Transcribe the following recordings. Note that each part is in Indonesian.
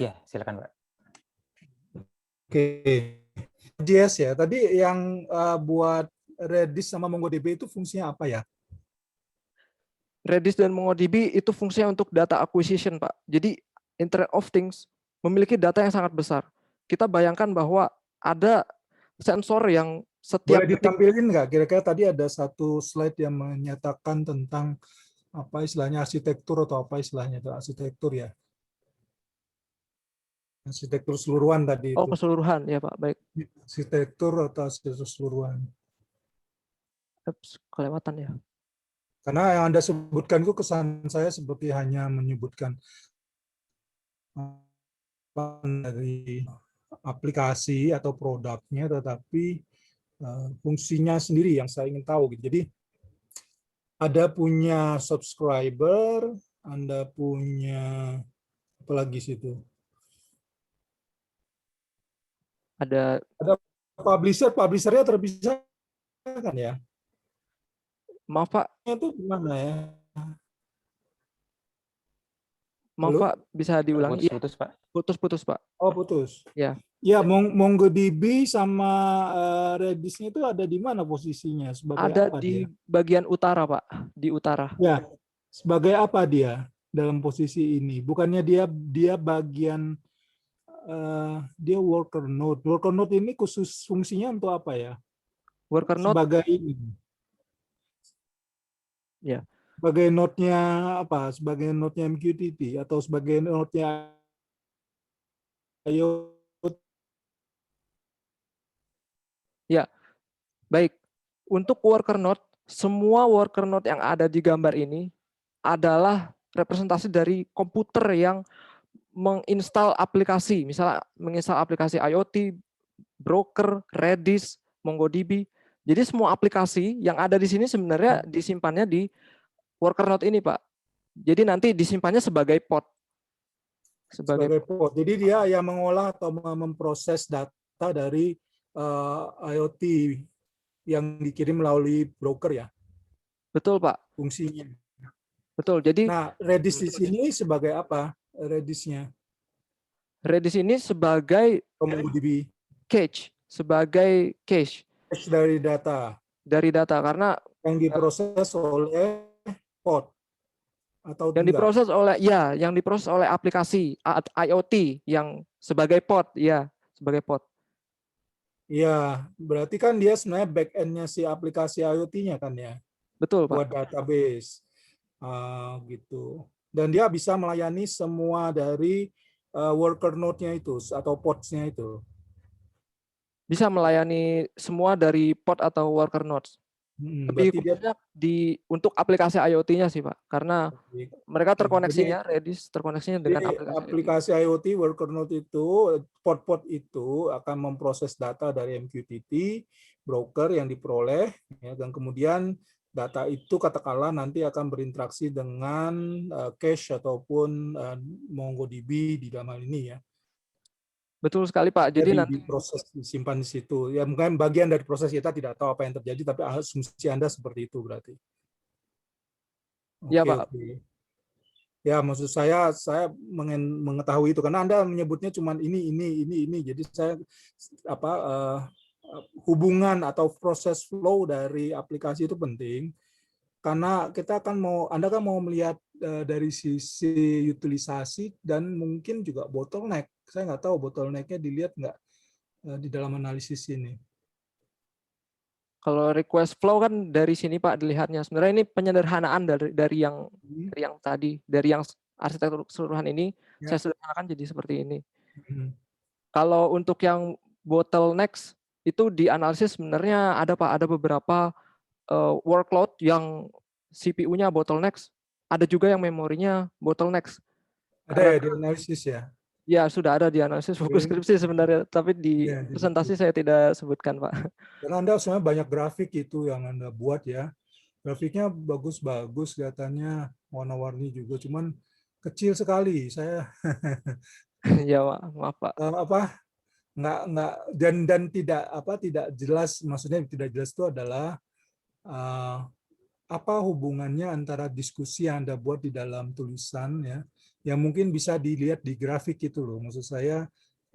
Ya, silakan Pak. Oke, JS ya. Tadi yang buat Redis sama MongoDB itu fungsinya apa ya? Redis dan MongoDB itu fungsinya untuk data acquisition, Pak. Jadi Internet of Things memiliki data yang sangat besar. Kita bayangkan bahwa ada sensor yang setiap Boleh detik. ditampilin nggak? Kira-kira tadi ada satu slide yang menyatakan tentang apa istilahnya arsitektur atau apa istilahnya itu arsitektur ya? Arsitektur keseluruhan tadi Oh, itu. keseluruhan ya Pak, baik. Arsitektur atau arsitektur keseluruhan. Kelewatan ya. Karena yang Anda sebutkan itu kesan saya seperti hanya menyebutkan dari aplikasi atau produknya, tetapi fungsinya sendiri yang saya ingin tahu. Jadi Anda punya subscriber, Anda punya apa lagi situ? Ada publisher, publishernya terpisah kan ya? Maaf Pak. Itu gimana ya? Maaf Pak, bisa diulangi? Putus-putus Pak. Putus-putus Pak. Oh putus. Ya. Ya, MongoDB sama Redis-nya itu ada di mana posisinya? Sebagai ada apa di dia? bagian utara Pak, di utara. Ya, sebagai apa dia dalam posisi ini? Bukannya dia bagian dia worker node. Worker node ini khusus fungsinya untuk apa ya? Worker node sebagai ini. Ya. Sebagai node-nya apa? Sebagai node-nya MQTT atau sebagai node-nya IoT? Ya, baik. Untuk worker node, semua worker node yang ada di gambar ini adalah representasi dari komputer yang menginstal aplikasi, misalnya menginstal aplikasi IoT, broker, Redis, MongoDB. Jadi semua aplikasi yang ada di sini sebenarnya disimpannya di worker node ini, Pak. Jadi nanti disimpannya sebagai pod. Sebagai pod. Jadi dia yang mengolah atau memproses data dari IoT yang dikirim melalui broker ya. Betul, Pak. Fungsinya. Betul. Jadi nah, Redis di sini sebagai apa? Redisnya? Redis ini sebagai MongoDB. cache, sebagai cache. Cache dari data. Dari data karena yang diproses oleh pod atau yang diproses oleh yang diproses oleh aplikasi IoT yang sebagai pod, sebagai pod. Iya, berarti kan dia sebenarnya back-end-nya si aplikasi IoT-nya kan ya. Betul, buat Pak. Database. Gitu. Dan dia bisa melayani semua dari worker node-nya itu atau pods-nya itu. Bisa melayani semua dari pod atau worker nodes. Lebih khususnya untuk aplikasi IoT-nya sih, Pak. Karena mereka terkoneksinya, Redis terkoneksinya dengan aplikasi IoT worker node itu, pod-pod itu akan memproses data dari MQTT, broker yang diperoleh, ya, dan kemudian data itu katakanlah nanti akan berinteraksi dengan cache ataupun MongoDB di dalam hal ini ya. Betul sekali Pak. Jadi nanti diproses, disimpan di situ. Ya mungkin bagian dari proses kita tidak tahu apa yang terjadi, tapi asumsi Anda seperti itu berarti. Ya Pak. Oke. Ya maksud saya mengetahui itu karena Anda menyebutnya cuma ini. Jadi saya hubungan atau proses flow dari aplikasi itu penting karena Anda kan mau melihat dari sisi utilisasi dan mungkin juga bottleneck. Saya nggak tahu bottleneck-nya dilihat nggak di dalam analisis ini. Kalau request flow kan dari sini Pak dilihatnya. Sebenarnya ini penyederhanaan dari yang tadi, dari yang arsitektur keseluruhan ini saya sederhanakan jadi seperti ini. Kalau untuk yang bottlenecks itu dianalisis sebenarnya ada Pak, ada beberapa workload yang CPU-nya bottlenecks, ada juga yang memorinya bottlenecks. Ada ya di analisis ya? Ya, sudah ada di analisis buku skripsi sebenarnya, tapi di presentasi saya tidak sebutkan, Pak. Karena Anda sebenarnya banyak grafik itu yang Anda buat ya. Grafiknya bagus-bagus, kelihatannya warna-warni juga, cuman kecil sekali. Saya ya, maaf, Pak. Nggak dan tidak jelas, maksudnya tidak jelas itu adalah apa hubungannya antara diskusi yang Anda buat di dalam tulisan ya yang mungkin bisa dilihat di grafik itu loh. Maksud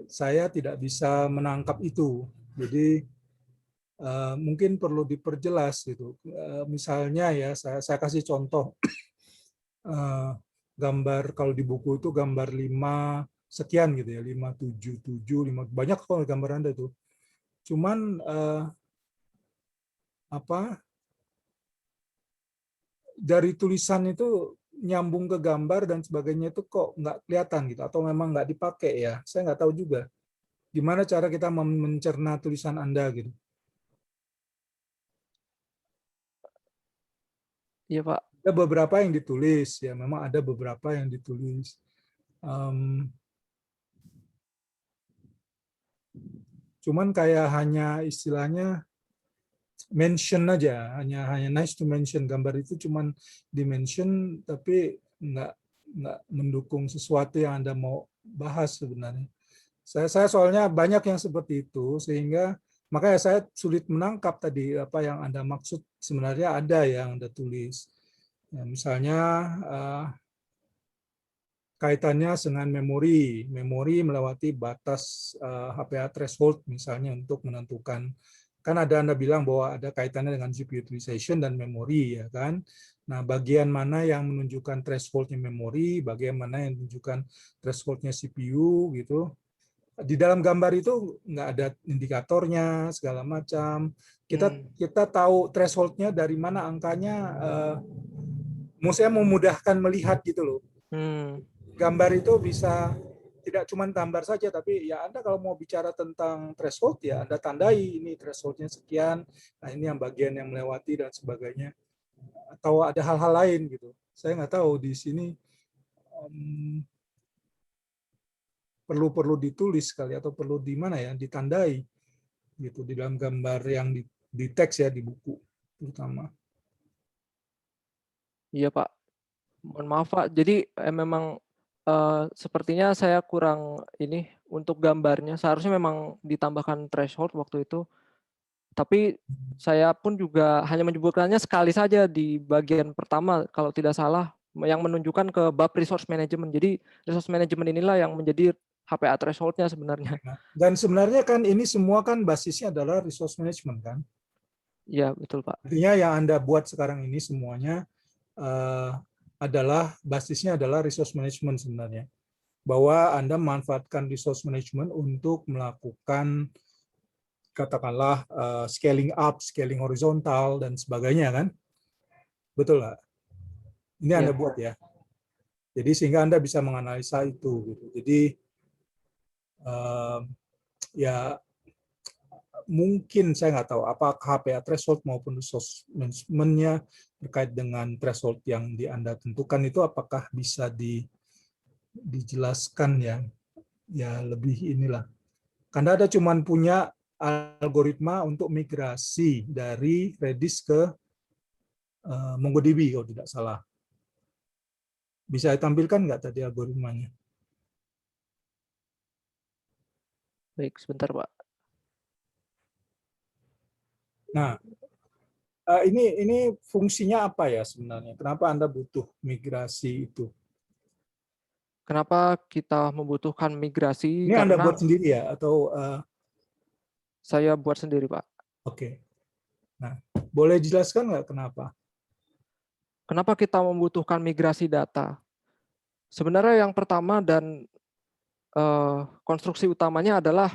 saya tidak bisa menangkap itu. Jadi mungkin perlu diperjelas gitu. Misalnya ya, saya kasih contoh. Gambar kalau di buku itu gambar 5 sekian gitu ya, 577, 5, banyak kok gambar Anda itu. Cuman apa dari tulisan itu nyambung ke gambar dan sebagainya itu kok nggak kelihatan gitu, atau memang nggak dipakai ya, saya nggak tahu juga gimana cara kita mencerna tulisan Anda gitu. Iya Pak. Ada beberapa yang ditulis ya, memang ada beberapa yang ditulis. Cuman kayak hanya istilahnya mention aja, hanya nice to mention, gambar itu cuman dimention tapi nggak mendukung sesuatu yang Anda mau bahas sebenarnya. Saya soalnya banyak yang seperti itu, sehingga makanya saya sulit menangkap tadi apa yang Anda maksud. Sebenarnya ada yang Anda tulis. Ya, misalnya kaitannya dengan memori melewati batas HPA threshold misalnya untuk menentukan, kan ada Anda bilang bahwa ada kaitannya dengan GPU utilization dan memori ya kan. Nah, bagian mana yang menunjukkan thresholdnya memori, bagian mana yang menunjukkan thresholdnya CPU gitu. Di dalam gambar itu nggak ada indikatornya segala macam. Kita tahu thresholdnya dari mana angkanya, maksudnya memudahkan melihat gitu loh. Gambar itu bisa tidak cuma gambar saja, tapi ya Anda kalau mau bicara tentang threshold ya Anda tandai ini thresholdnya sekian, nah ini yang bagian yang melewati dan sebagainya, atau ada hal-hal lain gitu. Saya nggak tahu di sini perlu ditulis kali atau perlu di mana ya, ditandai gitu di dalam gambar yang di teks ya, di buku terutama. Iya Pak. Mohon maaf Pak. Jadi memang sepertinya saya kurang ini untuk gambarnya. Seharusnya memang ditambahkan threshold waktu itu. Tapi saya pun juga hanya menyebutkannya sekali saja di bagian pertama kalau tidak salah, yang menunjukkan ke bab resource management. Jadi resource management inilah yang menjadi HPA threshold-nya sebenarnya. Dan sebenarnya kan ini semua kan basisnya adalah resource management kan. Iya betul Pak. Artinya yang Anda buat sekarang ini semuanya adalah basisnya adalah resource management sebenarnya. Bahwa Anda memanfaatkan resource management untuk melakukan katakanlah scaling up, scaling horizontal dan sebagainya kan. Betul nggak? Ini Anda Iya. buat ya. Jadi sehingga Anda bisa menganalisa itu gitu. Jadi ya mungkin saya nggak tahu apakah HPA threshold maupun resource management-nya terkait dengan threshold yang di Anda tentukan itu apakah bisa dijelaskan ya lebih inilah. Karena Anda cuma punya algoritma untuk migrasi dari Redis ke MongoDB kalau tidak salah. Bisa ditampilkan nggak tadi algoritmanya? Baik, sebentar Pak. Nah, ini fungsinya apa ya sebenarnya? Kenapa Anda butuh migrasi itu? Kenapa kita membutuhkan migrasi? Ini Anda Karena buat sendiri ya atau saya buat sendiri Pak. oke. Nah, boleh jelaskan nggak kenapa? Kenapa kita membutuhkan migrasi data? Sebenarnya yang pertama dan konstruksi utamanya adalah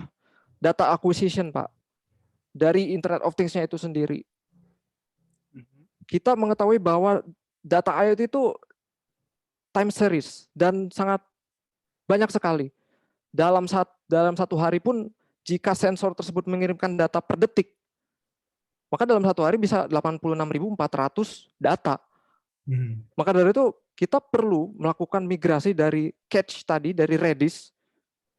data acquisition, Pak. Dari Internet of Things-nya itu sendiri. Kita mengetahui bahwa data IoT itu time series dan sangat banyak sekali. Dalam satu hari pun jika sensor tersebut mengirimkan data per detik, maka dalam satu hari bisa 86.400 data. Maka dari itu kita perlu melakukan migrasi dari cache tadi, dari Redis,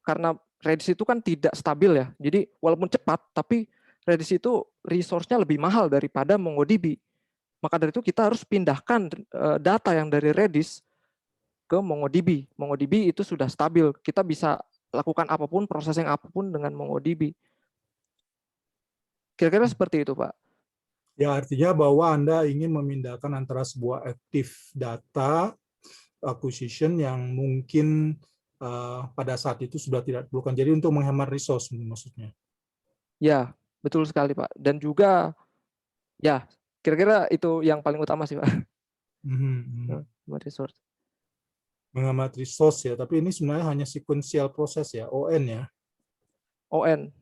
karena Redis itu kan tidak stabil ya. Jadi walaupun cepat, tapi Redis itu resource-nya lebih mahal daripada MongoDB. Maka dari itu kita harus pindahkan data yang dari Redis ke MongoDB. MongoDB itu sudah stabil. Kita bisa lakukan apapun, processing apapun dengan MongoDB. Kira-kira seperti itu, Pak. Ya, artinya bahwa Anda ingin memindahkan antara sebuah active data acquisition yang mungkin pada saat itu sudah tidak diperlukan. Jadi untuk menghemat resource maksudnya. Ya, betul sekali Pak. Dan juga ya kira-kira itu yang paling utama sih Pak. Resource. Menghemat resource ya, tapi ini sebenarnya hanya sequential proses ya, ON ya. ON.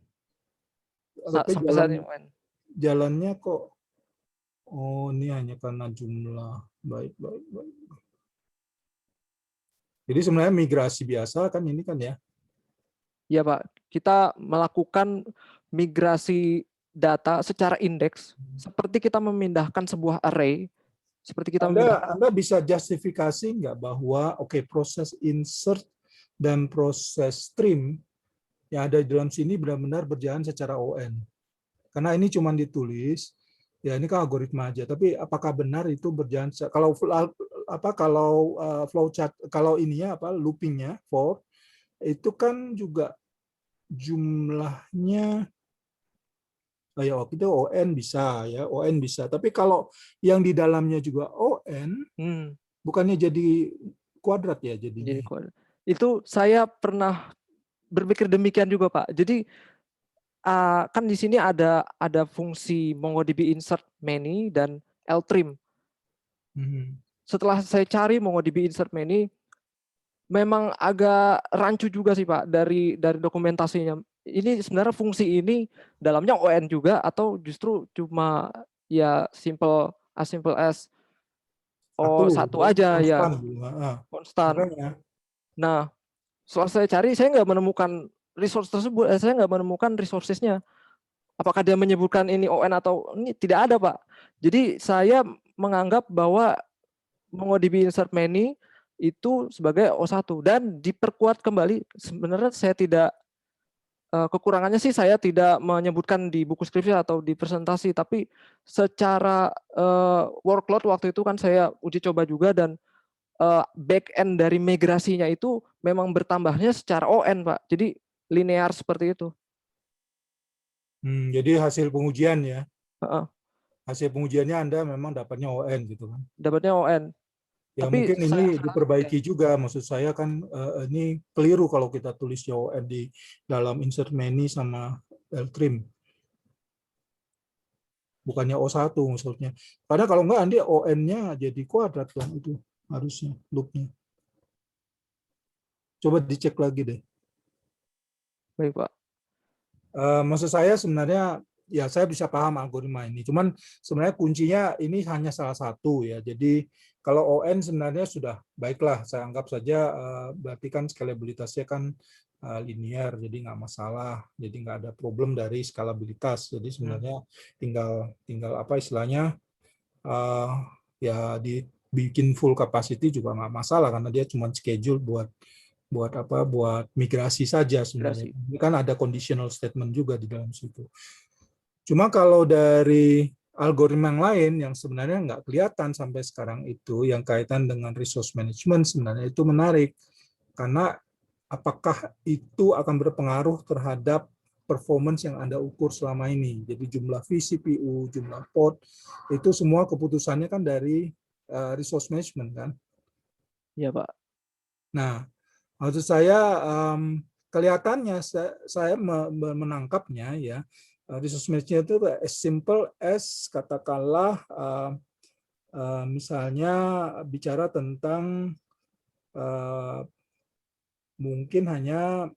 Tapi Sampai saat ini ON. Jalannya kok, oh ini hanya karena jumlah. Baik. Jadi sebenarnya migrasi biasa kan ini kan ya? Iya Pak, kita melakukan migrasi data secara indeks, seperti kita memindahkan sebuah array, seperti kita memindahkan. Anda bisa justifikasi nggak bahwa proses insert dan proses stream yang ada di dalam sini benar-benar berjalan secara ON. Karena ini cuma ditulis, ya ini kan algoritma aja. Tapi apakah benar itu berjalan? Kalau flowchart, kalau ininya loopingnya for itu kan juga jumlahnya. Ya waktu itu ON bisa ya, ON bisa. Tapi kalau yang di dalamnya juga ON, bukannya jadi kuadrat ya jadinya. Jadi kuadrat. Itu saya pernah berpikir demikian juga Pak. Jadi kan di sini ada fungsi MongoDB insert many dan ltrim. Setelah saya cari MongoDB insert many, memang agak rancu juga sih Pak dari dokumentasinya. Ini sebenarnya fungsi ini dalamnya ON juga atau justru cuma ya as simple as satu aja ya, konstan. Nah, setelah saya cari, saya nggak menemukan resource tersebut, saya nggak menemukan resourcesnya. Apakah dia menyebutkan ini ON atau ini tidak ada Pak. Jadi saya menganggap bahwa MongoDB insert many itu sebagai O1 dan diperkuat kembali. Sebenarnya saya tidak, kekurangannya sih saya tidak menyebutkan di buku skripsi atau di presentasi, tapi secara workload waktu itu kan saya uji coba juga dan back end dari migrasinya itu memang bertambahnya secara ON Pak. Jadi linear seperti itu. Jadi hasil pengujian ya. Hasil pengujiannya Anda memang dapatnya ON gitu kan. Dapatnya ON. Ya tapi mungkin ini diperbaiki juga, maksud saya kan ini keliru kalau kita tulis ON di dalam insert many sama ltrim. Bukannya O1 maksudnya. Karena kalau enggak nanti ON-nya jadi kuadrat dong itu harusnya loop-nya. Coba dicek lagi deh. Baik Pak. Maksud saya sebenarnya ya saya bisa paham algoritma ini. Cuman sebenarnya kuncinya ini hanya salah satu ya. Jadi kalau ON sebenarnya sudah baiklah, saya anggap saja berarti kan scalabilitasnya kan linear, jadi nggak masalah, jadi nggak ada problem dari skalabilitas. Jadi sebenarnya tinggal apa istilahnya ya dibikin full capacity juga nggak masalah karena dia cuma schedule buat migrasi saja sebenarnya. Ini kan ada conditional statement juga di dalam situ. Cuma kalau dari algoritma yang lain yang sebenarnya nggak kelihatan sampai sekarang itu yang kaitan dengan resource management sebenarnya itu menarik karena apakah itu akan berpengaruh terhadap performance yang Anda ukur selama ini. Jadi jumlah vCPU, jumlah pod, itu semua keputusannya kan dari resource management kan? Iya Pak. Nah, maksud saya kelihatannya saya menangkapnya ya, resource management itu as simple as katakanlah misalnya bicara tentang mungkin hanya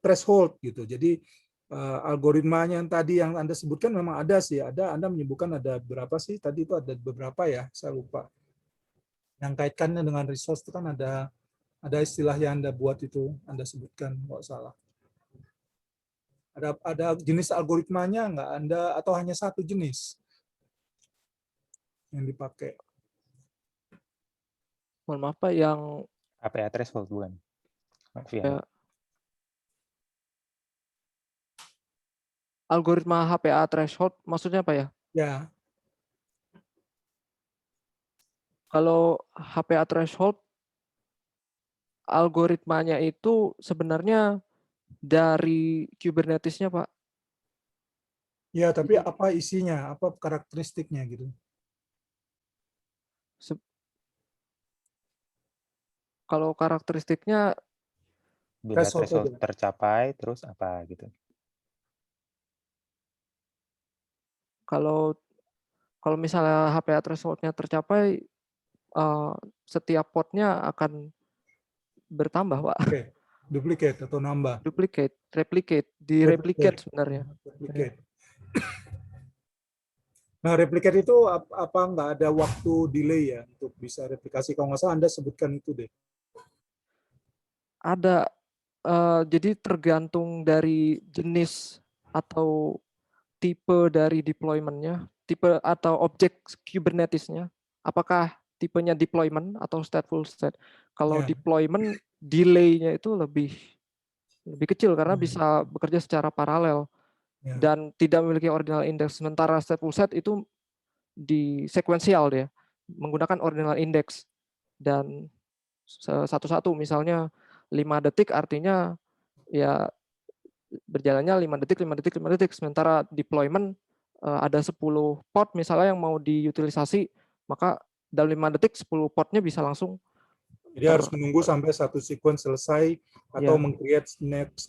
threshold gitu. Jadi algoritmanya yang tadi yang Anda sebutkan memang ada sih, Anda menyebutkan ada berapa sih? Tadi itu ada beberapa ya, saya lupa. Yang kaitkannya dengan resource itu kan ada istilah yang Anda buat itu, Anda sebutkan nggak salah. Ada jenis algoritmanya nggak Anda atau hanya satu jenis yang dipakai? Mohon maaf Pak, yang HPA threshold bukan? Ya, algoritma HPA threshold maksudnya apa ya? Ya. Kalau HPA threshold algoritmanya itu sebenarnya dari Kubernetes-nya Pak. Ya, tapi apa isinya, apa karakteristiknya gitu? Kalau karakteristiknya Bila Threshold threshold aja. tercapai, terus apa gitu? kalau kalau misalnya HPA threshold-nya tercapai, setiap potnya akan bertambah, Pak. Oke, duplicate atau nambah. Duplicate, replicate, Replicate. di-replicate sebenarnya. Replicate. Nah, replicate itu apa nggak ada waktu delay ya untuk bisa replikasi? Kalau nggak salah Anda sebutkan itu deh. Ada, jadi tergantung dari jenis atau tipe dari deployment-nya, tipe atau objek Kubernetes-nya. Apakah tipenya deployment atau stateful state? Kalau Ya. deployment, delay-nya itu lebih kecil karena bisa bekerja secara paralel Ya. dan tidak memiliki ordinal index. Sementara stateful set itu di sekuensial dia, menggunakan ordinal index dan satu-satu, misalnya 5 detik artinya ya berjalannya 5 detik, 5 detik, 5 detik. Sementara deployment ada 10 pod misalnya yang mau diutilisasi, maka dalam 5 detik 10 podnya bisa langsung Jadi harus menunggu sampai satu sequence selesai atau ya, meng-create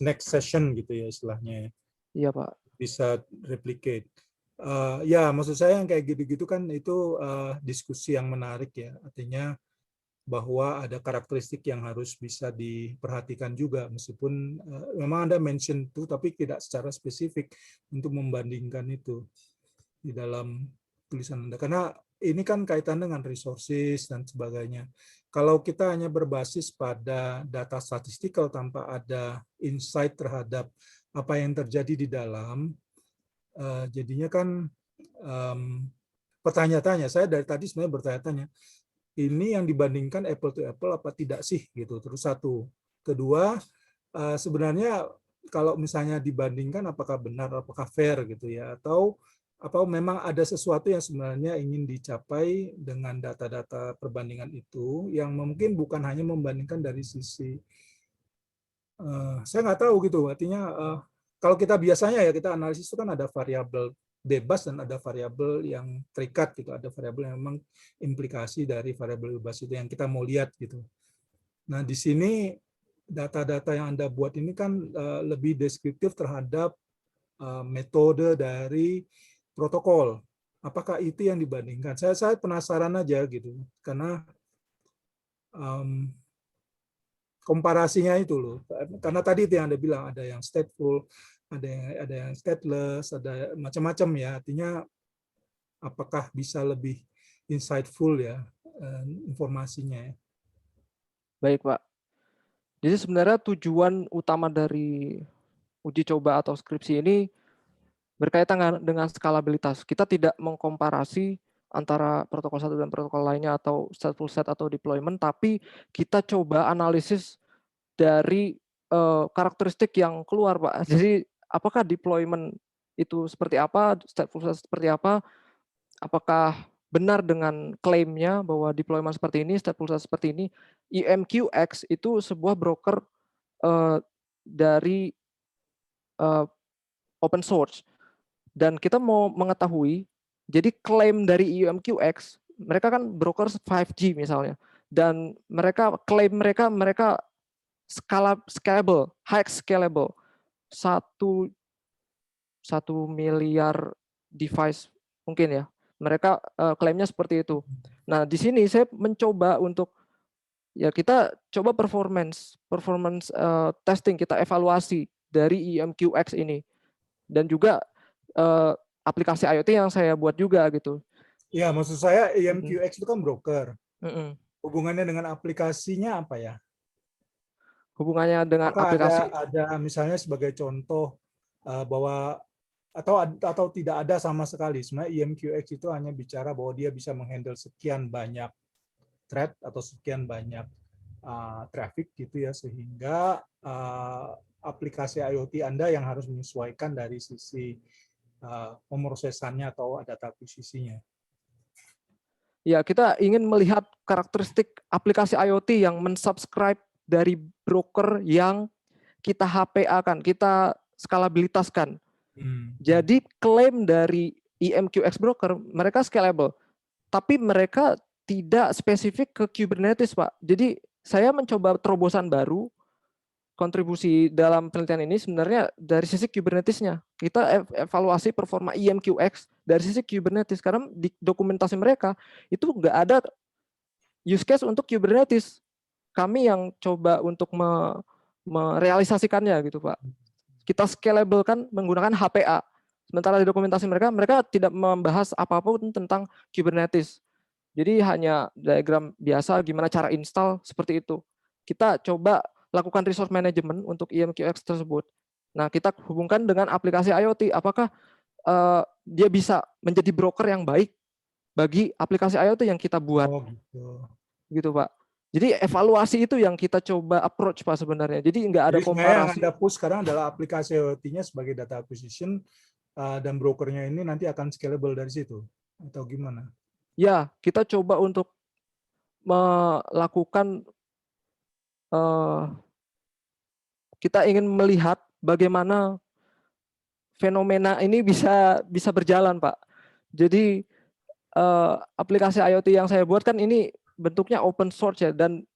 next session gitu ya istilahnya. iya Pak. Bisa replicate. Ya, maksud saya yang kayak gitu-gitu kan itu diskusi yang menarik ya. Artinya bahwa ada karakteristik yang harus bisa diperhatikan juga, meskipun memang Anda mention itu, tapi tidak secara spesifik untuk membandingkan itu di dalam tulisan Anda. Karena ini kan kaitan dengan resources dan sebagainya. Kalau kita hanya berbasis pada data statistikal tanpa ada insight terhadap apa yang terjadi di dalam, jadinya kan bertanya-tanya. Saya dari tadi sebenarnya bertanya-tanya, ini yang dibandingkan apple to apple apa tidak sih gitu. Terus satu. Kedua, sebenarnya kalau misalnya dibandingkan apakah benar, apakah fair gitu ya, atau apa memang ada sesuatu yang sebenarnya ingin dicapai dengan data-data perbandingan itu yang mungkin bukan hanya membandingkan dari sisi saya nggak tahu gitu. Artinya kalau kita biasanya ya kita analisis itu kan ada variabel bebas dan ada variabel yang terikat gitu, ada variabel yang memang implikasi dari variabel bebas itu yang kita mau lihat gitu. Nah, di sini data-data yang Anda buat ini kan lebih deskriptif terhadap metode dari protokol. Apakah itu yang dibandingkan? Saya penasaran aja gitu, karena komparasinya itu loh. Karena tadi itu yang Anda bilang ada yang stateful, ada yang stateless, ada macam-macam ya. Artinya apakah bisa lebih insightful ya informasinya ya. Baik Pak. Jadi sebenarnya tujuan utama dari uji coba atau skripsi ini berkaitan dengan skalabilitas. Kita tidak mengkomparasi antara protokol satu dan protokol lainnya atau stateful set atau deployment, tapi kita coba analisis dari karakteristik yang keluar, Pak. Jadi apakah deployment itu seperti apa, stateful set seperti apa, apakah benar dengan klaimnya bahwa deployment seperti ini, stateful set seperti ini. EMQX itu sebuah broker dari open source. Dan kita mau mengetahui, jadi klaim dari EMQX, mereka kan broker 5G misalnya, dan mereka klaim mereka scalable, high scalable, 1 miliar device mungkin ya. Mereka klaimnya seperti itu. Nah, di sini saya mencoba untuk ya kita coba performance testing, kita evaluasi dari EMQX ini, dan juga aplikasi IoT yang saya buat juga gitu. Ya, maksud saya EMQX itu kan broker. Hubungannya dengan aplikasinya apa ya? Hubungannya dengan apakah aplikasi ada misalnya sebagai contoh bahwa atau tidak ada sama sekali. Sebenarnya EMQX itu hanya bicara bahwa dia bisa menghandle sekian banyak thread atau sekian banyak traffic gitu ya, sehingga aplikasi IoT Anda yang harus menyesuaikan dari sisi pemrosesannya atau data akuisisinya. Ya, kita ingin melihat karakteristik aplikasi IoT yang mensubscribe dari broker yang kita HPA-kan, kita skalabilitaskan. Jadi klaim dari EMQX broker, mereka scalable, tapi mereka tidak spesifik ke Kubernetes, Pak. Jadi saya mencoba terobosan baru. Kontribusi dalam penelitian ini sebenarnya dari sisi Kubernetes-nya. Kita evaluasi performa EMQX dari sisi Kubernetes, karena di dokumentasi mereka itu nggak ada use case untuk Kubernetes. Kami yang coba untuk merealisasikannya gitu, Pak. Kita scalable kan menggunakan HPA. Sementara di dokumentasi mereka tidak membahas apapun tentang Kubernetes. Jadi hanya diagram biasa gimana cara install seperti itu. Kita coba lakukan resource management untuk EMQX tersebut. Nah, kita hubungkan dengan aplikasi IoT. Apakah dia bisa menjadi broker yang baik bagi aplikasi IoT yang kita buat? Oh, gitu. Gitu, Pak. Jadi evaluasi itu yang kita coba approach, Pak, sebenarnya. Jadi nggak ada Jadi sebenarnya yang komparasi. Anda push sekarang adalah aplikasi IoT-nya sebagai data acquisition, dan brokernya ini nanti akan scalable dari situ, atau gimana? Ya, kita coba untuk melakukan kita ingin melihat bagaimana fenomena ini bisa berjalan, Pak. Jadi aplikasi IoT yang saya buat kan ini bentuknya open source ya, dan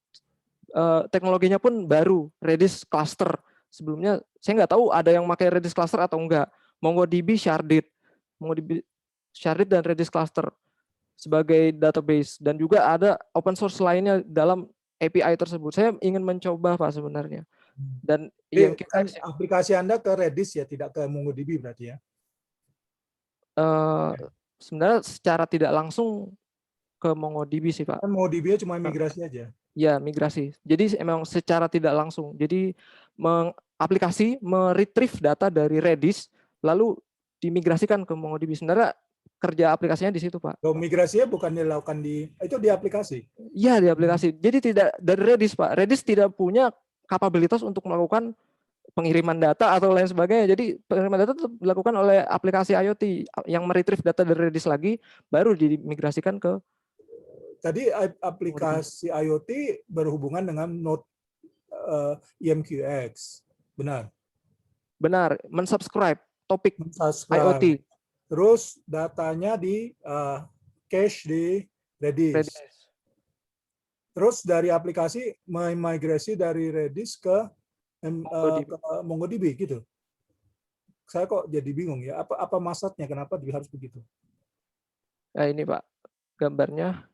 teknologinya pun baru, Redis cluster. Sebelumnya saya nggak tahu ada yang pakai Redis cluster atau enggak. MongoDB Sharded dan Redis cluster sebagai database, dan juga ada open source lainnya dalam API tersebut. Saya ingin mencoba, Pak, sebenarnya. Dan kan aplikasi Anda ke Redis ya, tidak ke MongoDB berarti ya? Sebenarnya secara tidak langsung ke MongoDB sih, Pak. Kan MongoDB cuma migrasi aja. Ya, migrasi. Jadi memang secara tidak langsung. Jadi aplikasi meretrieve data dari Redis lalu dimigrasikan ke MongoDB. Sebenarnya kerja aplikasinya di situ, Pak. Kalau migrasinya bukan dilakukan itu di aplikasi? Iya, di aplikasi. Jadi tidak dari Redis, Pak. Redis tidak punya kapabilitas untuk melakukan pengiriman data atau lain sebagainya. Jadi pengiriman data tetap dilakukan oleh aplikasi IoT yang meretrieve data dari Redis lagi, baru dimigrasikan ke. Tadi aplikasi IoT berhubungan dengan node EMQX, benar? Benar, mensubscribe topik IoT. Terus datanya di cache di Redis. Terus dari aplikasi migrasi dari Redis ke MongoDB gitu. Saya kok jadi bingung ya. Apa maksudnya? Kenapa harus begitu? Nah, ini Pak gambarnya.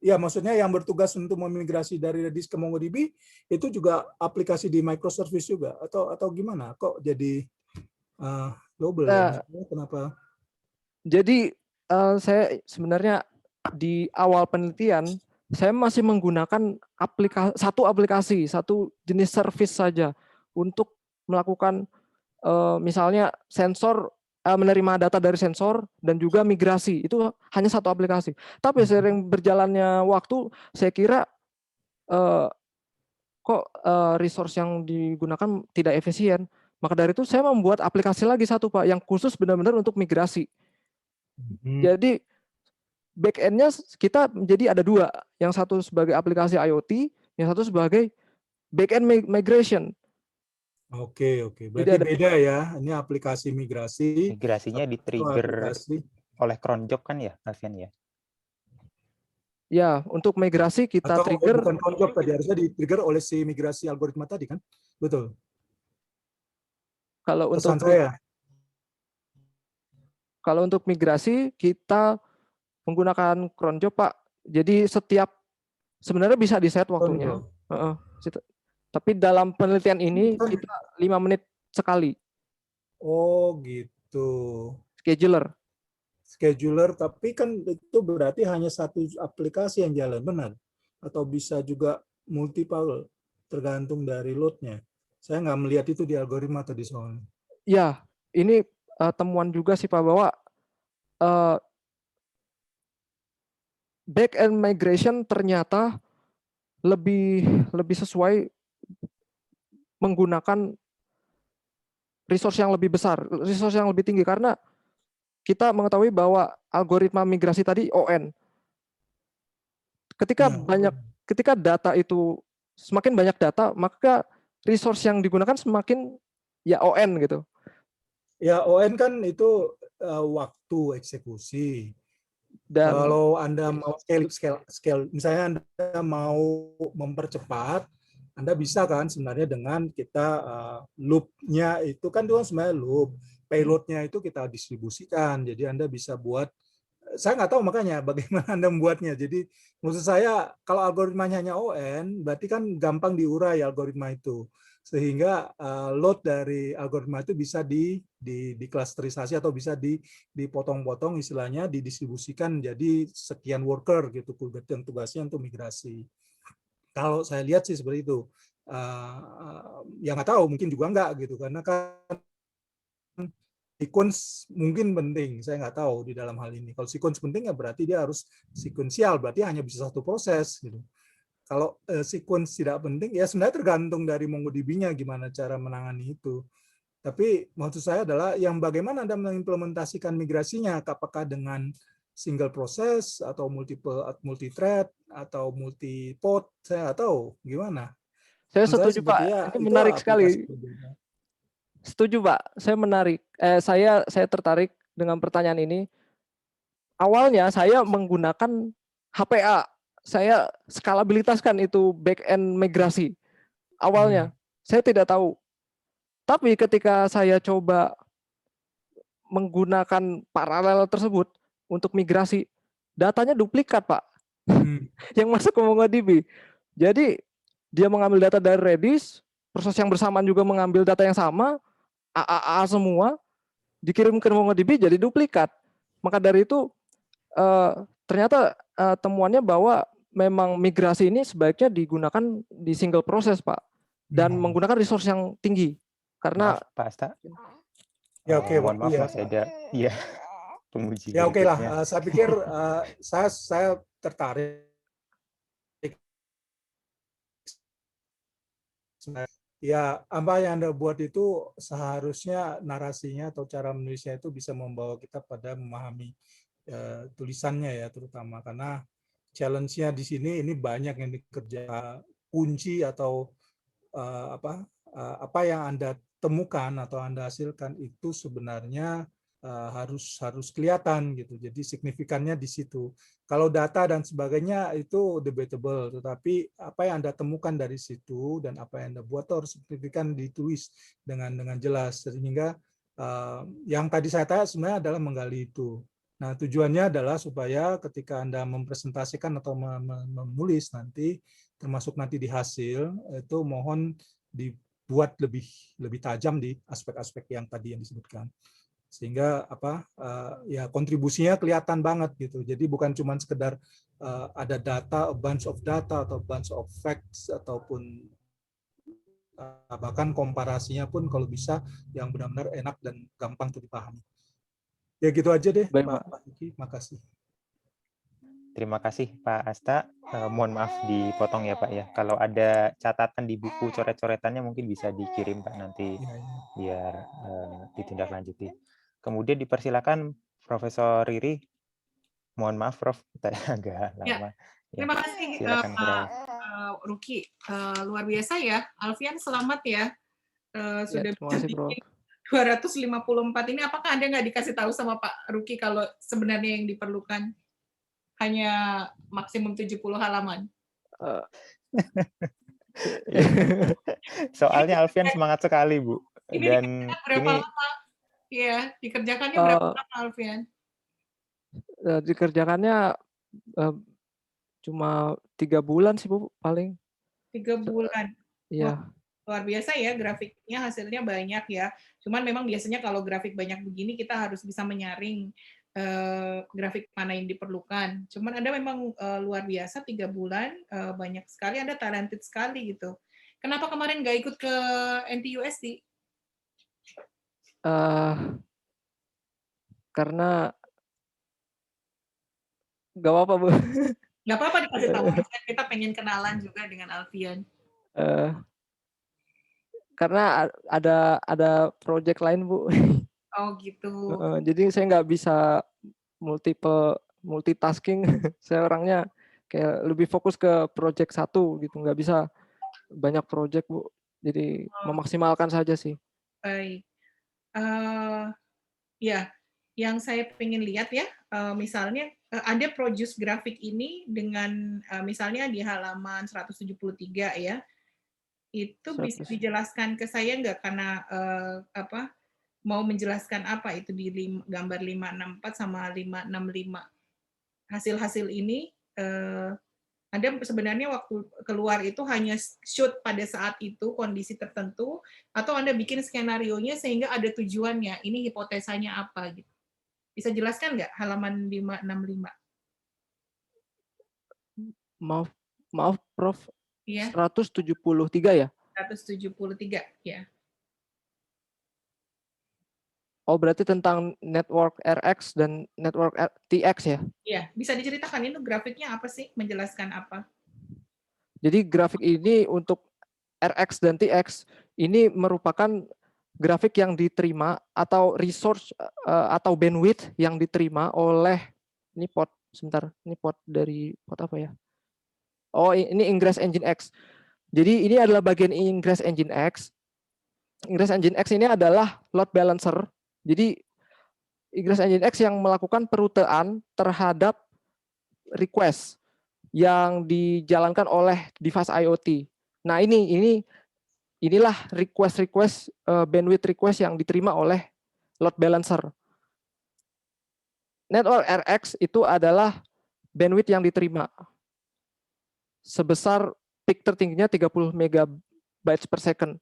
Ya, maksudnya yang bertugas untuk memigrasi dari Redis ke MongoDB itu juga aplikasi di microservice juga atau gimana? Kok jadi global ya? Kenapa? Jadi saya sebenarnya di awal penelitian saya masih menggunakan satu jenis service saja untuk melakukan misalnya sensor, menerima data dari sensor dan juga migrasi. Itu hanya satu aplikasi. Tapi sering berjalannya waktu, saya kira kok resource yang digunakan tidak efisien. Maka dari itu saya membuat aplikasi lagi satu, Pak, yang khusus benar-benar untuk migrasi. Jadi back-end-nya kita menjadi ada dua. Yang satu sebagai aplikasi IoT, yang satu sebagai back-end migration. Oke. Berarti beda ya. Ini aplikasi migrasi. Migrasinya di-trigger oleh cron job kan ya, Alfian ya? Ya, untuk migrasi kita trigger. Bukan cron job tadi, harusnya di-trigger oleh si migrasi algoritma tadi kan? Betul. Kalau untuk migrasi kita menggunakan cron job, Pak. Jadi sebenarnya bisa di set waktunya. Tapi dalam penelitian ini kita 5 menit sekali. Oh gitu. Scheduler, tapi kan itu berarti hanya satu aplikasi yang jalan, benar? Atau bisa juga multiple, tergantung dari load-nya. Saya nggak melihat itu di algoritma tadi soalnya. Ya, ini temuan juga sih, Pak, bahwa back-end migration ternyata lebih sesuai menggunakan resource yang lebih besar, resource yang lebih tinggi, karena kita mengetahui bahwa algoritma migrasi tadi ON. Ketika data itu semakin banyak data, maka resource yang digunakan semakin ya ON gitu. Ya ON kan itu waktu eksekusi. Dan kalau Anda mau scale, misalnya Anda mau mempercepat, Anda bisa kan sebenarnya dengan kita loop-nya itu kan sebenarnya loop, payload-nya itu kita distribusikan, jadi Anda bisa buat, saya nggak tahu makanya bagaimana Anda membuatnya. Jadi maksud saya kalau algoritmanya hanya ON, berarti kan gampang diurai algoritma itu. Sehingga load dari algoritma itu bisa diklasterisasi atau bisa dipotong-potong, istilahnya didistribusikan jadi sekian worker gitu, yang tugasnya untuk migrasi. Kalau saya lihat sih seperti itu. Ya nggak tahu, mungkin juga nggak gitu, karena kan sequence mungkin penting, saya nggak tahu di dalam hal ini. Kalau sequence penting ya berarti dia harus sequential, berarti hanya bisa satu proses gitu. Kalau sequence tidak penting, ya sebenarnya tergantung dari MongoDB-nya gimana cara menangani itu. Tapi maksud saya adalah yang bagaimana Anda mengimplementasikan migrasinya, apakah dengan single proses atau multi-thread atau multi-pod, saya nggak tahu gimana. saya Menurut saya setuju Pak, sepertinya ini itu menarik aplikasi sekali. berbeda. Setuju Pak, saya menarik. Saya tertarik dengan pertanyaan ini. Awalnya saya menggunakan HPA, saya skalabilitaskan itu back-end migrasi. Awalnya saya tidak tahu. Tapi ketika saya coba menggunakan paralel tersebut untuk migrasi, datanya duplikat Pak, yang masuk ke MongoDB. Jadi dia mengambil data dari Redis, proses yang bersamaan juga mengambil data yang sama, AAA semua, dikirim ke MongoDB jadi duplikat. Maka dari itu ternyata temuannya bahwa memang migrasi ini sebaiknya digunakan di single proses Pak, dan menggunakan resource yang tinggi. Karena maaf Pak Asta. Ya oke, mohon maaf ya. masih ada penguji Ya oke berikutnya. lah, saya pikir saya tertarik. Ya, apa yang Anda buat itu seharusnya narasinya atau cara menulisnya itu bisa membawa kita pada memahami tulisannya ya, terutama karena challenge-nya di sini ini banyak yang dikerja kunci atau apa yang Anda temukan atau Anda hasilkan itu sebenarnya harus kelihatan gitu. Jadi signifikannya di situ. Kalau data dan sebagainya itu debatable, tetapi apa yang Anda temukan dari situ dan apa yang Anda buat harus signifikan ditulis dengan jelas, sehingga yang tadi saya tanya sebenarnya adalah menggali itu. Nah, tujuannya adalah supaya ketika Anda mempresentasikan atau menulis nanti, termasuk nanti di hasil, itu mohon dibuat lebih tajam di aspek-aspek yang tadi yang disebutkan. Sehingga ya kontribusinya kelihatan banget gitu. Jadi bukan cuma sekedar ada data, a bunch of data atau bunch of facts, ataupun bahkan komparasinya pun kalau bisa yang benar-benar enak dan gampang untuk dipahami. Ya gitu aja deh. baik, Pak Yuki, makasih. Terima kasih Pak Asta. Mohon maaf dipotong ya Pak ya. Kalau ada catatan di buku coret-coretannya mungkin bisa dikirim Pak nanti biar ditindaklanjuti. Kemudian dipersilakan Profesor Riri. Mohon maaf Prof, agak lama. Terima kasih silakan, Pak Ruki. Luar biasa ya. Alfian selamat ya. Sudah terima kasih, Prof. 254 ini, apakah Anda nggak dikasih tahu sama Pak Ruki kalau sebenarnya yang diperlukan hanya maksimum 70 halaman? Soalnya Alfian semangat sekali, Bu. Dan berapa lama? Ya, dikerjakannya berapa lama, Alfian? Dikerjakannya cuma 3 bulan sih, Bu, paling. 3 bulan? Iya. Luar biasa ya, grafiknya hasilnya banyak ya. Cuman memang biasanya kalau grafik banyak begini, kita harus bisa menyaring grafik mana yang diperlukan. Cuman Anda memang luar biasa, 3 bulan, banyak sekali, Anda talented sekali gitu. Kenapa kemarin nggak ikut ke NTUSD? Karena nggak apa-apa, Bu. Nggak apa-apa dikasih tahu, kita pengen kenalan juga dengan Alfian. Karena ada project lain, Bu. Oh gitu. Jadi saya nggak bisa multitasking. Saya orangnya kayak lebih fokus ke project satu gitu, nggak bisa banyak project, Bu. Jadi memaksimalkan saja sih. Baik. Ya, yang saya pengen lihat ya, misalnya ada produce grafik ini dengan misalnya di halaman 173 ya, itu bisa 100. dijelaskan ke saya nggak, karena mau menjelaskan apa itu di gambar 564 sama 565. Hasil-hasil ini Anda sebenarnya waktu keluar itu hanya shoot pada saat itu, kondisi tertentu, atau Anda bikin skenarionya sehingga ada tujuannya, ini hipotesanya apa gitu. Bisa jelaskan nggak halaman 565? Maaf Prof, Iya, 173 ya? 173 ya. Oh, berarti tentang network RX dan network TX ya? Iya, bisa diceritakan itu grafiknya apa sih? Menjelaskan apa? Jadi grafik ini untuk RX dan TX ini merupakan grafik yang diterima atau resource atau bandwidth yang diterima oleh ini pot dari pot apa ya? Oh, ini Ingress Engine X. Jadi ini adalah bagian Ingress Engine X. Ingress Engine X ini adalah load balancer. Jadi Ingress Engine X yang melakukan perutean terhadap request yang dijalankan oleh device IoT. Nah, inilah request bandwidth request yang diterima oleh load balancer. Network RX itu adalah bandwidth yang diterima sebesar peak tertingginya 30 megabytes per second.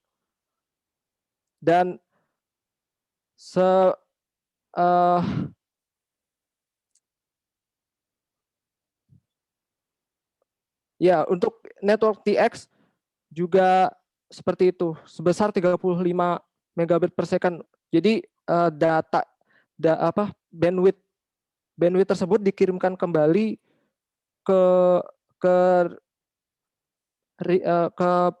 Dan ya, untuk network TX juga seperti itu, sebesar 35 megabit per second. Jadi bandwidth tersebut dikirimkan kembali ke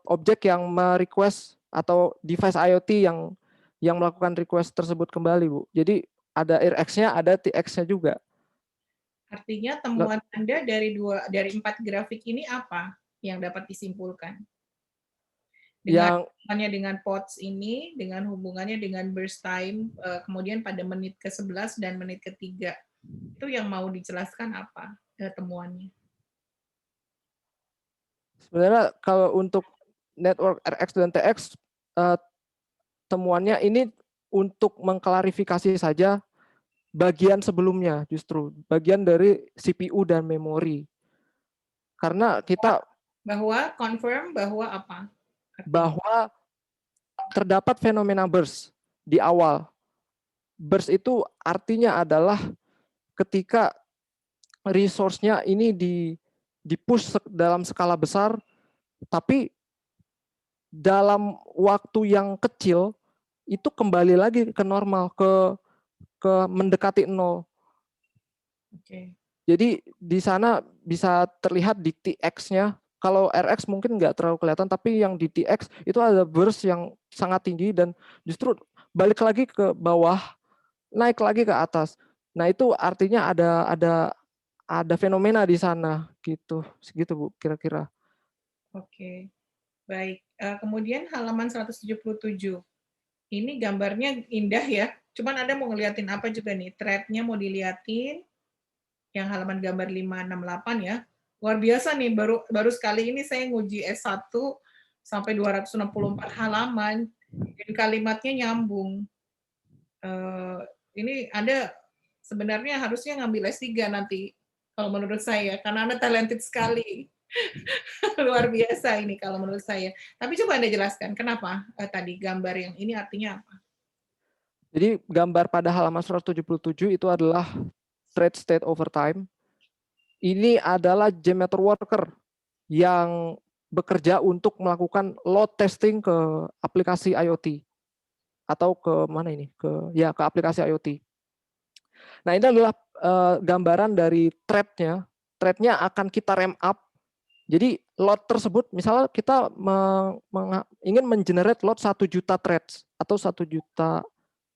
objek yang merequest atau device IoT yang melakukan request tersebut kembali, Bu. Jadi ada RX-nya, ada TX-nya juga. Artinya temuan Anda dari 4 grafik ini apa yang dapat disimpulkan? Dengan hubungannya dengan POTS ini, dengan hubungannya dengan burst time, kemudian pada menit ke-11 dan menit ke-3. Itu yang mau dijelaskan apa temuannya? Sebenarnya kalau untuk network RX dan TX, temuannya ini untuk mengklarifikasi saja bagian sebelumnya, justru bagian dari CPU dan memori. Karena kita confirm bahwa apa? Bahwa terdapat fenomena burst di awal. Burst itu artinya adalah ketika resource-nya ini di-push dalam skala besar, tapi dalam waktu yang kecil itu kembali lagi ke normal, ke mendekati nol. Okay. Jadi di sana bisa terlihat di TX-nya. Kalau RX mungkin nggak terlalu kelihatan, tapi yang di TX itu ada burst yang sangat tinggi dan justru balik lagi ke bawah, naik lagi ke atas. Nah, itu artinya ada fenomena di sana gitu. Segitu, Bu, kira-kira. Oke. Baik. Kemudian halaman 177. Ini gambarnya indah ya. Cuman Anda mau ngeliatin apa juga nih? Thread-nya mau diliatin. Yang halaman gambar 568 ya. Luar biasa nih, baru sekali ini saya nguji S1 sampai 264 halaman dan kalimatnya nyambung. Ini Anda sebenarnya harusnya ngambil S3 nanti kalau menurut saya, karena Anda talented sekali. Luar biasa ini kalau menurut saya. Tapi coba Anda jelaskan kenapa tadi gambar yang ini artinya apa? Jadi gambar pada halaman 177 itu adalah thread state over time. Ini adalah JMeter worker yang bekerja untuk melakukan load testing ke aplikasi IoT atau ke mana ini? Ke aplikasi IoT. Nah, ini adalah gambaran dari thread-nya. Thread-nya akan kita ramp up. Jadi load tersebut, misalnya kita ingin mengenerate load 1 juta threads atau 1 juta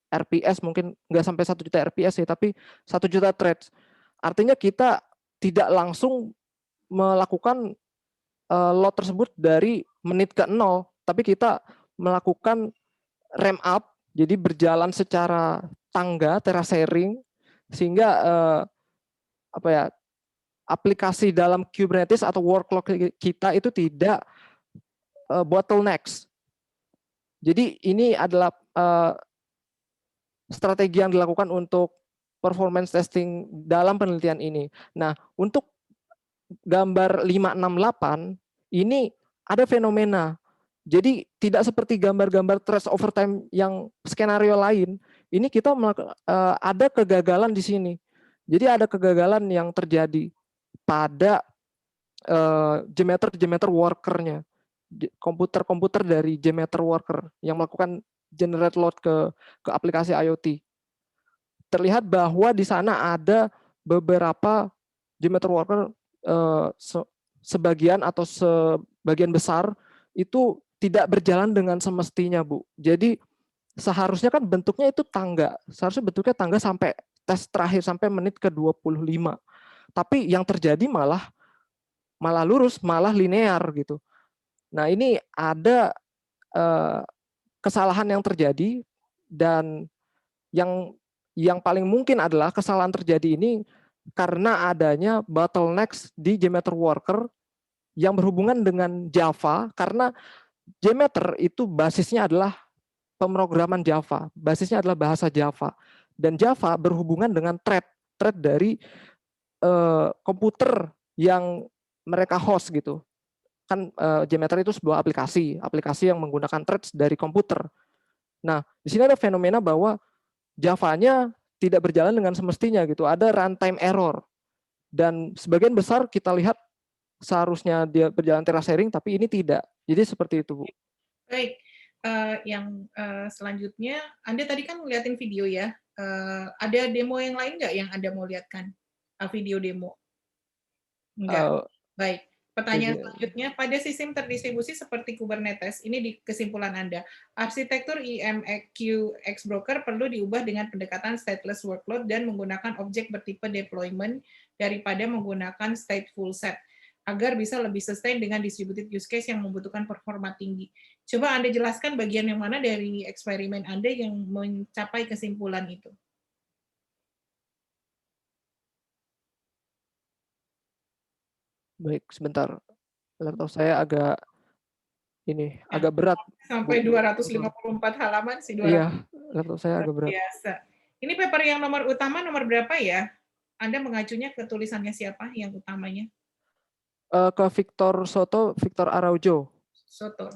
RPS, mungkin nggak sampai 1 juta RPS ya, tapi 1 juta threads. Artinya kita tidak langsung melakukan load tersebut dari menit ke 0, tapi kita melakukan ramp up, jadi berjalan secara tangga, terasering, sehingga apa ya, aplikasi dalam Kubernetes atau workload kita itu tidak bottlenecks. Jadi ini adalah strategi yang dilakukan untuk performance testing dalam penelitian ini. Nah, untuk gambar 568 ini ada fenomena. Jadi tidak seperti gambar-gambar trace over time yang skenario lain. Ini kita ada kegagalan di sini. Jadi ada kegagalan yang terjadi pada Gmeter workernya, komputer dari Gmeter worker yang melakukan generate load ke aplikasi IoT. Terlihat bahwa di sana ada beberapa Gmeter worker sebagian atau sebagian besar itu tidak berjalan dengan semestinya, Bu. Jadi seharusnya kan bentuknya itu tangga. Seharusnya bentuknya tangga sampai tes terakhir, sampai menit ke-25. Tapi yang terjadi malah lurus, malah linear gitu. Nah, ini ada kesalahan yang terjadi, dan yang paling mungkin adalah kesalahan terjadi ini karena adanya bottlenecks di Gmeter worker yang berhubungan dengan Java, karena Gmeter itu basisnya adalah pemrograman Java, basisnya adalah bahasa Java, dan Java berhubungan dengan thread dari komputer yang mereka host gitu. Kan Gmeter itu sebuah aplikasi yang menggunakan threads dari komputer. Nah, di sini ada fenomena bahwa Java-nya tidak berjalan dengan semestinya gitu, ada runtime error, dan sebagian besar kita lihat seharusnya dia berjalan terasering, tapi ini tidak. Jadi seperti itu, Bu. Baik, yang selanjutnya, Anda tadi kan ngeliatin video ya, ada demo yang lain nggak yang Anda mau lihatkan? Video demo? Enggak. Baik. Pertanyaan selanjutnya, pada sistem terdistribusi seperti Kubernetes, ini di kesimpulan Anda, arsitektur EMQ-X broker perlu diubah dengan pendekatan stateless workload dan menggunakan objek bertipe deployment daripada menggunakan stateful set, agar bisa lebih sustain dengan distributed use case yang membutuhkan performa tinggi. Coba Anda jelaskan bagian yang mana dari eksperimen Anda yang mencapai kesimpulan itu. Baik, sebentar. Laptop saya agak berat. Sampai 254 halaman sih. Iya, laptop saya agak berat. Biasa. Ini paper yang nomor utama nomor berapa ya? Anda mengacunya ke tulisannya siapa yang utamanya? Ke Victor Soto, Victor Araujo. Soto.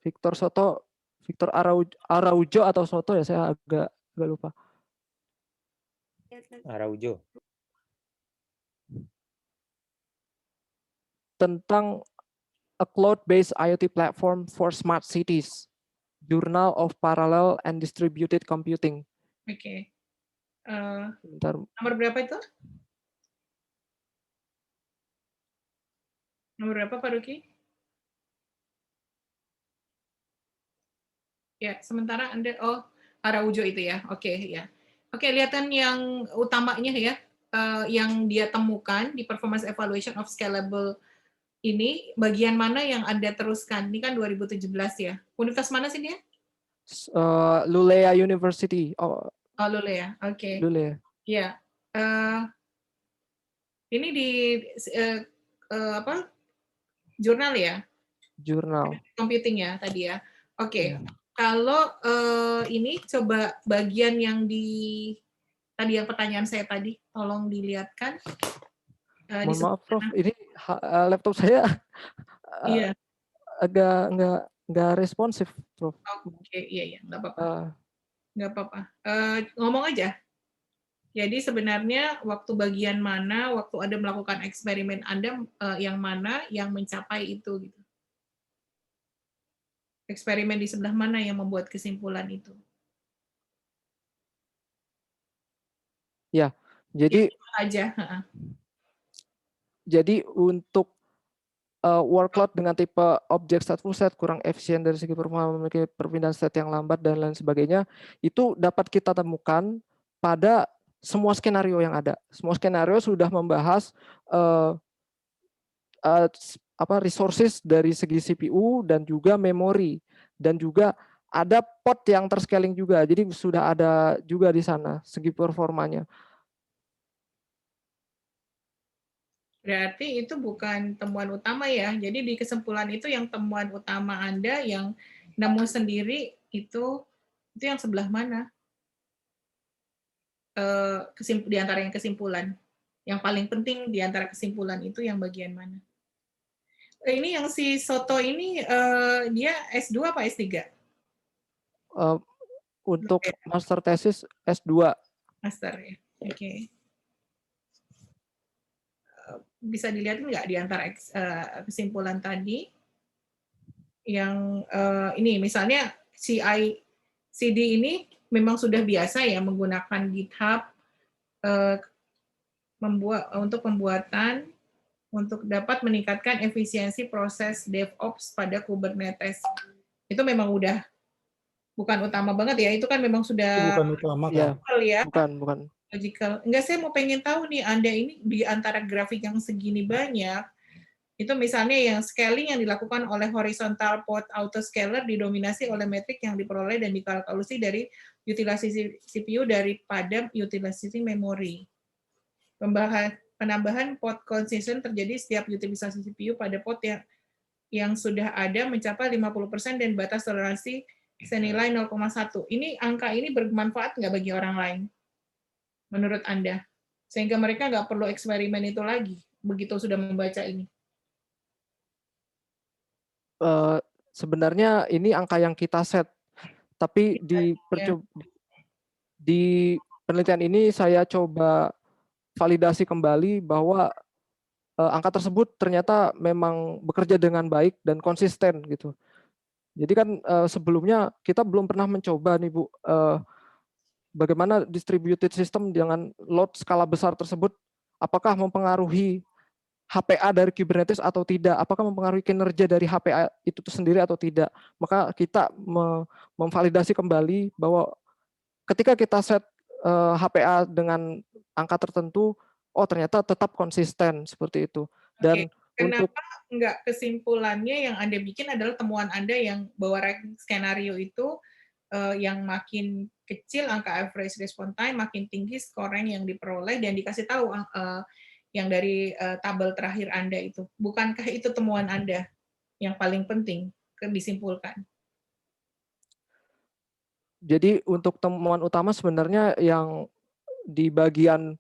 Victor Soto, Victor Araujo atau Soto ya, saya agak lupa. Araujo. Tentang a cloud-based IoT platform for smart cities, Journal of Parallel and Distributed Computing. Oke. Nomor berapa itu? Nomor berapa, Pak Ruki? Ya, sementara Anda, Araujo itu ya. Oke, ya. Oke, lihatan yang utamanya ya, yang dia temukan di Performance Evaluation of Scalable ini, bagian mana yang Anda teruskan? Ini kan 2017 ya. Universitas mana sih dia? Lulea University. Lulea, oke. Lulea. Ya. Ini di jurnal ya? Jurnal. Computing ya tadi ya. Oke. Kalau ini coba bagian yang tadi yang pertanyaan saya tadi, tolong dilihatkan. Mohon maaf, Prof. Ini laptop saya agak nggak responsif, Prof. Oke, iya, nggak apa-apa. Nggak apa-apa. Ngomong aja. Jadi sebenarnya waktu bagian mana, waktu Anda melakukan eksperimen Anda, yang mana yang mencapai itu, gitu. Eksperimen di sebelah mana yang membuat kesimpulan itu? Ya, jadi aja. Jadi untuk workload dengan tipe object stateful set kurang efisien dari segi performa, memiliki perpindahan state yang lambat dan lain sebagainya, itu dapat kita temukan pada semua skenario yang ada. Semua skenario sudah membahas resources dari segi CPU dan juga memori, dan juga ada pod yang terscaling juga. Jadi sudah ada juga di sana segi performanya. Berarti itu bukan temuan utama ya. Jadi di kesimpulan itu yang temuan utama Anda yang nemu sendiri itu yang sebelah mana? Di antara yang kesimpulan. Yang paling penting di antara kesimpulan itu yang bagian mana? Ini yang si Soto ini dia S2 apa S3? Untuk master tesis S2. Master ya. Oke. Bisa dilihat nggak di antara kesimpulan tadi yang ini misalnya CD ini memang sudah biasa ya menggunakan GitHub untuk pembuatan untuk dapat meningkatkan efisiensi proses DevOps pada Kubernetes. Itu memang udah bukan utama banget ya, itu kan memang sudah bukan utama kan? Ya. Bukan. Logical. Enggak, saya mau pengen tahu nih, Anda ini di antara grafik yang segini banyak, itu misalnya yang scaling yang dilakukan oleh horizontal port autoscaler didominasi oleh metrik yang diperoleh dan dikalkulasi dari utilisasi CPU daripada utilisasi memori. Penambahan port consistent terjadi setiap utilisasi CPU pada port yang sudah ada mencapai 50% dan batas toleransi senilai 0,1. Ini angka ini bermanfaat nggak bagi orang lain? Menurut Anda? Sehingga mereka nggak perlu eksperimen itu lagi, begitu sudah membaca ini. Sebenarnya ini angka yang kita set, tapi di penelitian ini saya coba validasi kembali bahwa angka tersebut ternyata memang bekerja dengan baik dan konsisten gitu. Jadi kan sebelumnya kita belum pernah mencoba nih Bu, bagaimana distributed system dengan load skala besar tersebut, apakah mempengaruhi HPA dari Kubernetes atau tidak, apakah mempengaruhi kinerja dari HPA itu sendiri atau tidak. Maka kita memvalidasi kembali bahwa ketika kita set HPA dengan angka tertentu, oh ternyata tetap konsisten seperti itu. Dan kenapa enggak kesimpulannya yang Anda bikin adalah temuan Anda yang bahwa rank skenario itu yang makin kecil angka average response time, makin tinggi skor rank yang diperoleh dan dikasih tahu yang dari tabel terakhir Anda itu. Bukankah itu temuan Anda yang paling penting disimpulkan? Jadi untuk temuan utama sebenarnya yang di bagian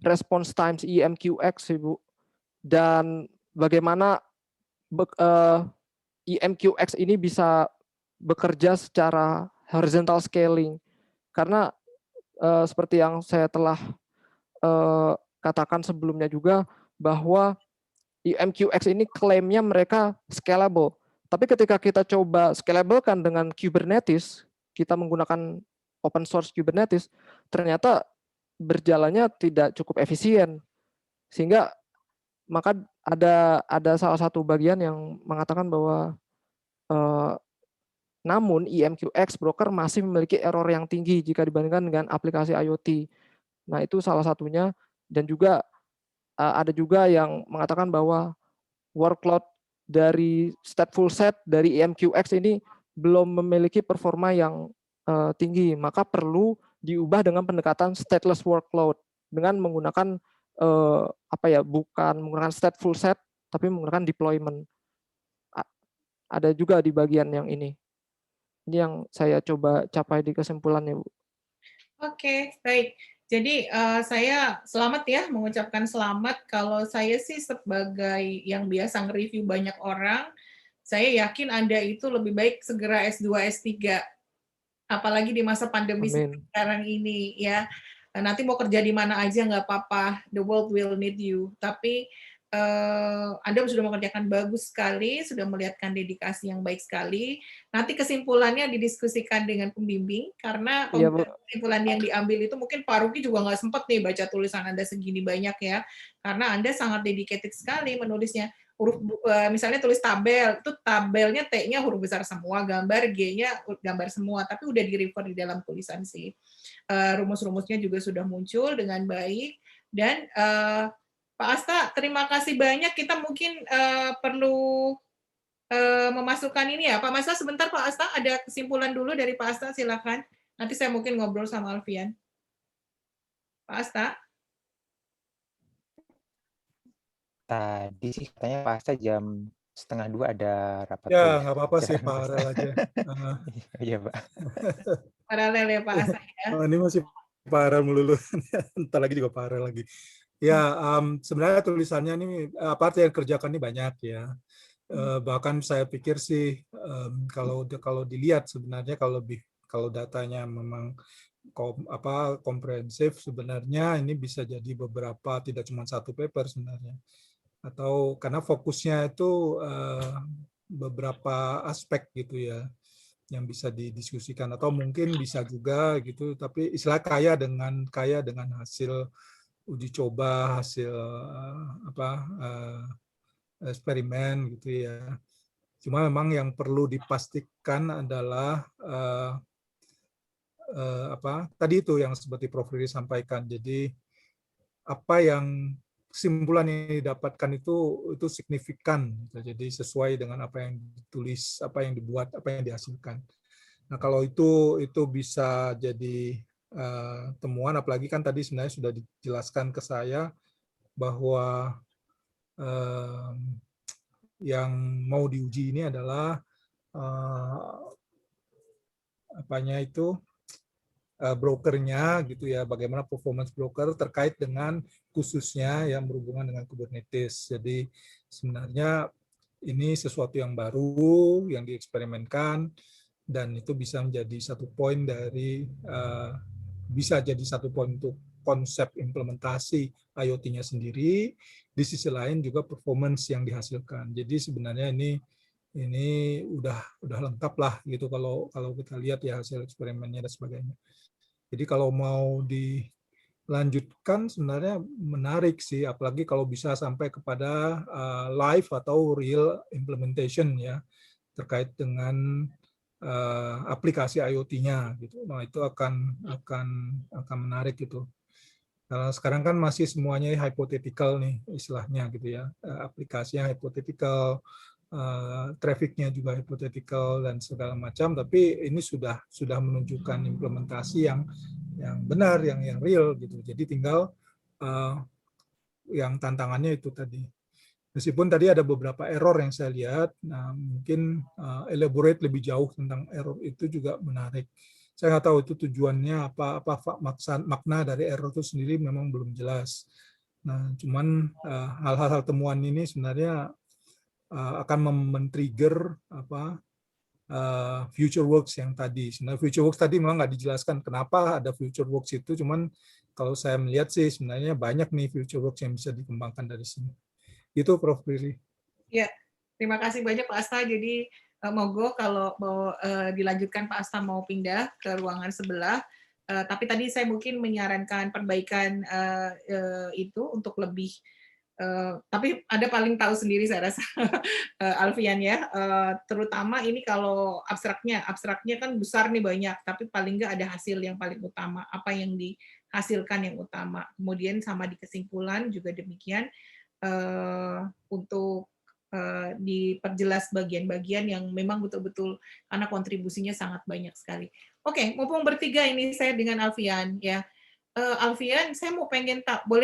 response times EMQX, Ibu, dan bagaimana EMQX ini bisa bekerja secara horizontal scaling. Karena seperti yang saya telah katakan sebelumnya juga, bahwa EMQX ini klaimnya mereka scalable. Tapi ketika kita coba scalable kan dengan Kubernetes, kita menggunakan open source Kubernetes, ternyata berjalannya tidak cukup efisien. Sehingga maka ada salah satu bagian yang mengatakan bahwa namun EMQX broker masih memiliki error yang tinggi jika dibandingkan dengan aplikasi IoT. Nah, itu salah satunya. Dan juga ada juga yang mengatakan bahwa workload dari stateful set dari EMQX ini belum memiliki performa yang tinggi. Maka perlu diubah dengan pendekatan stateless workload dengan menggunakan bukan menggunakan stateful set tapi menggunakan deployment. Ada juga di bagian yang ini. Ini yang saya coba capai di kesimpulannya, Bu. Oke, baik. Jadi saya selamat ya, mengucapkan selamat. Kalau saya sih sebagai yang biasa nge-review banyak orang, saya yakin Anda itu lebih baik segera S2, S3. Apalagi di masa pandemi sekarang ini ya. Nanti mau kerja di mana aja nggak apa-apa, the world will need you. Tapi Anda sudah mengerjakan bagus sekali, sudah melihatkan dedikasi yang baik sekali. Nanti kesimpulannya didiskusikan dengan pembimbing, karena kesimpulan yang diambil itu mungkin Pak Ruki juga nggak sempat nih baca tulisan Anda segini banyak ya, karena Anda sangat dedicated sekali menulisnya. Huruf misalnya tulis tabel, itu tabelnya T-nya huruf besar semua, gambar G-nya gambar semua, tapi udah di-refer di dalam tulisan sih. Rumus-rumusnya juga sudah muncul dengan baik, dan Pak Asta, terima kasih banyak. Kita mungkin perlu memasukkan ini ya. Pak Asta, sebentar Pak Asta, ada kesimpulan dulu dari Pak Asta, silakan. Nanti saya mungkin ngobrol sama Alfian. Pak Asta. Tadi sih katanya Pak Asta jam 1:30 ada rapat Ya, ya. nggak apa-apa sih, Silakan Pak Asta. paralel aja. Iya Pak. Paralel ya Pak Asta ya. Ini masih paralel melulu. Entar lagi juga paralel lagi. Ya, sebenarnya tulisannya ini apa yang kerjakan ini banyak ya. Bahkan saya pikir sih kalau dilihat sebenarnya kalau datanya memang komprehensif, sebenarnya ini bisa jadi beberapa, tidak cuma satu paper sebenarnya. Atau karena fokusnya itu beberapa aspek gitu ya yang bisa didiskusikan, atau mungkin bisa juga gitu, tapi istilah kaya dengan hasil uji coba, hasil eksperimen gitu ya. Cuma memang yang perlu dipastikan adalah tadi itu yang seperti Prof. Riri sampaikan. Jadi apa yang kesimpulan yang didapatkan itu signifikan, jadi sesuai dengan apa yang ditulis, apa yang dibuat, apa yang dihasilkan. Nah, kalau itu bisa jadi temuan, apalagi kan tadi sebenarnya sudah dijelaskan ke saya bahwa yang mau diuji ini adalah brokernya gitu ya, bagaimana performance broker terkait dengan khususnya yang berhubungan dengan Kubernetes. Jadi sebenarnya ini sesuatu yang baru yang dieksperimenkan, dan itu bisa menjadi satu poin dari bisa jadi satu poin untuk konsep implementasi IoT-nya sendiri. Di sisi lain juga performance yang dihasilkan. Jadi sebenarnya ini udah lengkap lah gitu kalau kita lihat ya hasil eksperimennya dan sebagainya. Jadi kalau mau dilanjutkan sebenarnya menarik sih, apalagi kalau bisa sampai kepada live atau real implementation ya terkait dengan aplikasi IoT-nya gitu. Nah, itu akan menarik gitu. Karena sekarang kan masih semuanya hypothetical nih istilahnya gitu ya. Aplikasinya hypothetical, traffic-nya juga hypothetical dan segala macam, tapi ini sudah menunjukkan implementasi yang benar, yang real gitu. Jadi tinggal yang tantangannya itu tadi. Meskipun tadi ada beberapa error yang saya lihat, nah mungkin elaborate lebih jauh tentang error itu juga menarik. Saya nggak tahu itu tujuannya apa makna dari error itu sendiri memang belum jelas. Nah, cuman hal-hal temuan ini sebenarnya akan men-trigger future works yang tadi. Sebenarnya future works tadi memang nggak dijelaskan kenapa ada future works itu, cuman kalau saya melihat sih sebenarnya banyak nih future works yang bisa dikembangkan dari sini. Itu Prof. Riri. Ya, terima kasih banyak Pak Asta. Jadi monggo kalau mau dilanjutkan Pak Asta mau pindah ke ruangan sebelah. Tapi tadi saya mungkin menyarankan perbaikan itu untuk lebih tapi ada paling tahu sendiri saya rasa Alfian ya, terutama ini kalau abstraknya kan besar nih banyak, tapi paling nggak ada hasil yang paling utama, apa yang dihasilkan yang utama. Kemudian sama di kesimpulan juga demikian, untuk diperjelas bagian-bagian yang memang betul-betul karena kontribusinya sangat banyak sekali. Oke, mumpung bertiga ini saya dengan Alfian ya. Alfian, saya mau pengen boleh